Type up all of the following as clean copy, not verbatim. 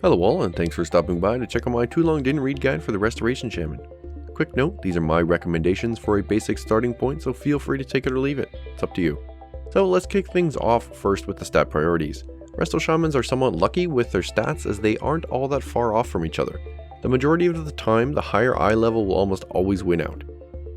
Hello all, and thanks for stopping by to check out my too long didn't read guide for the Restoration Shaman. Quick note, these are my recommendations for a basic starting point, so feel free to take it or leave it. It's up to you. So let's kick things off first with the stat priorities. Resto Shamans are somewhat lucky with their stats as they aren't all that far off from each other. The majority of the time, the higher eye level will almost always win out.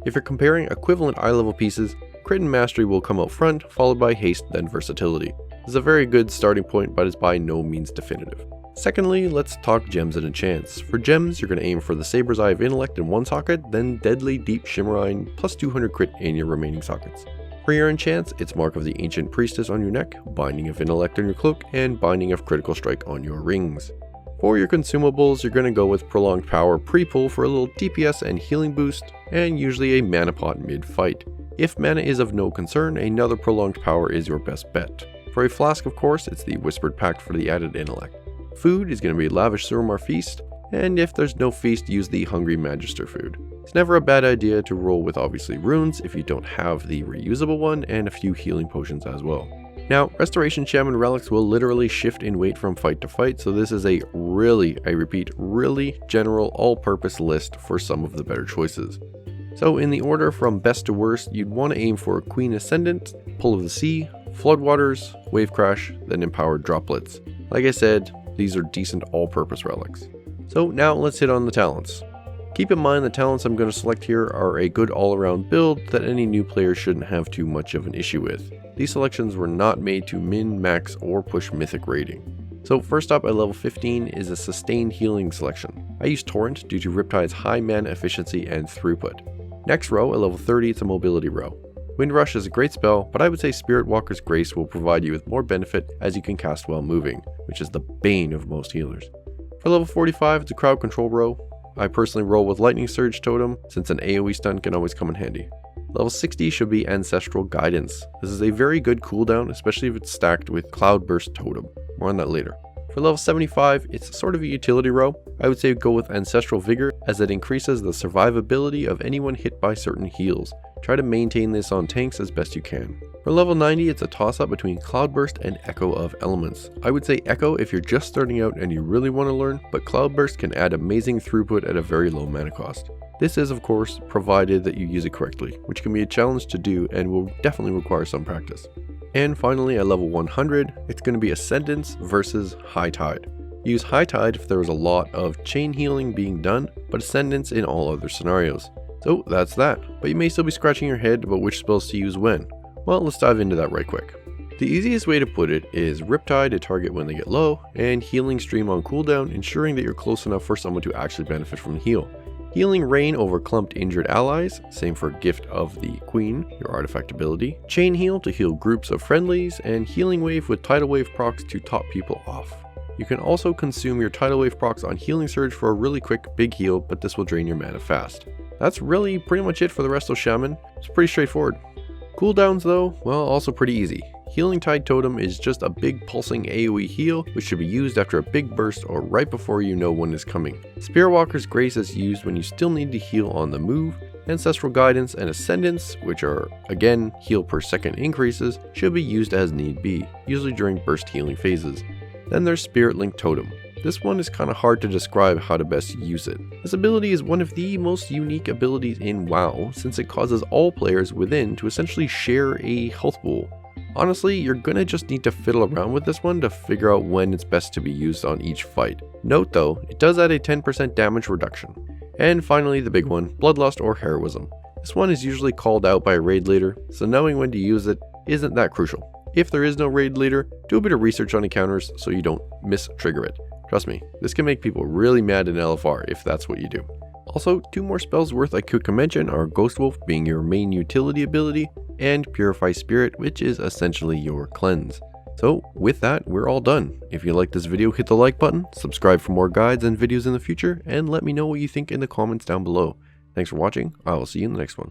If you're comparing equivalent eye level pieces, crit and mastery will come out front, followed by haste, then versatility. This is a very good starting point, but is by no means definitive. Secondly, let's talk gems and enchants. For gems, you're going to aim for the Saber's Eye of Intellect in one socket, then Deadly Deep Shimmerine plus 200 crit in your remaining sockets. For your enchants, it's Mark of the Ancient Priestess on your neck, Binding of Intellect on your cloak, and Binding of Critical Strike on your rings. For your consumables, you're going to go with Prolonged Power pre-pull for a little DPS and healing boost, and usually a mana pot mid-fight. If mana is of no concern, another Prolonged Power is your best bet. For a flask, of course, it's the Whispered Pact for the added intellect. Food is going to be Lavish Surmar Feast, and if there's no feast, use the Hungry Magister food. It's never a bad idea to roll with obviously runes if you don't have the reusable one, and a few healing potions as well. Now, Restoration Shaman relics will literally shift in weight from fight to fight, so this is a really general all-purpose list for some of the better choices. So in the order from best to worst, you'd want to aim for Queen Ascendant, Pull of the Sea, Floodwaters, Wave Crash, then Empowered Droplets. Like I said, these are decent all-purpose relics. So now let's hit on the talents. Keep in mind the talents I'm going to select here are a good all-around build that any new player shouldn't have too much of an issue with. These selections were not made to min, max, or push Mythic rating. So first up at level 15 is a Sustained Healing selection. I use Torrent due to Riptide's high mana efficiency and throughput. Next row at level 30 it's a Mobility row. Windrush is a great spell, but I would say Spirit Walker's Grace will provide you with more benefit as you can cast while moving, which is the bane of most healers. For level 45, it's a Crowd Control row. I personally roll with Lightning Surge Totem, since an AoE stun can always come in handy. Level 60 should be Ancestral Guidance. This is a very good cooldown, especially if it's stacked with Cloudburst Totem. More on that later. For level 75, it's sort of a utility row. I would say go with Ancestral Vigor, as it increases the survivability of anyone hit by certain heals. Try to maintain this on tanks as best you can. For level 90, it's a toss-up between Cloudburst and Echo of Elements. I would say Echo if you're just starting out and you really want to learn, but Cloudburst can add amazing throughput at a very low mana cost. This is of course provided that you use it correctly, which can be a challenge to do and will definitely require some practice. And finally at level 100, it's going to be Ascendance versus High Tide. Use High Tide if there is a lot of chain healing being done, but Ascendance in all other scenarios. So that's that, but you may still be scratching your head about which spells to use when. Well, let's dive into that right quick. The easiest way to put it is Riptide to target when they get low, and Healing Stream on cooldown, ensuring that you're close enough for someone to actually benefit from the heal. Healing Rain over clumped injured allies, same for Gift of the Queen, your artifact ability. Chain Heal to heal groups of friendlies, and Healing Wave with Tidal Wave procs to top people off. You can also consume your Tidal Wave procs on Healing Surge for a really quick big heal, but this will drain your mana fast. That's really pretty much it for the Resto Shaman. It's pretty straightforward. Cooldowns though, well, also pretty easy. Healing Tide Totem is just a big pulsing AoE heal, which should be used after a big burst or right before you know one is coming. Spirit Walker's Grace is used when you still need to heal on the move. Ancestral Guidance and Ascendance, which are, again, heal per second increases, should be used as need be, usually during burst healing phases. Then there's Spirit Link Totem. This one is kind of hard to describe how to best use it. This ability is one of the most unique abilities in WoW, since it causes all players within to essentially share a health pool. Honestly, you're gonna just need to fiddle around with this one to figure out when it's best to be used on each fight. Note though, it does add a 10% damage reduction. And finally the big one, Bloodlust or Heroism. This one is usually called out by a raid leader, so knowing when to use it isn't that crucial. If there is no raid leader, do a bit of research on encounters so you don't mistrigger it. Trust me, this can make people really mad in LFR if that's what you do. Also, two more spells worth I could mention are Ghost Wolf being your main utility ability, and Purify Spirit, which is essentially your cleanse. So with that, we're all done. If you like this video, hit the like button, subscribe for more guides and videos in the future, and let me know what you think in the comments down below. Thanks for watching, I will see you in the next one.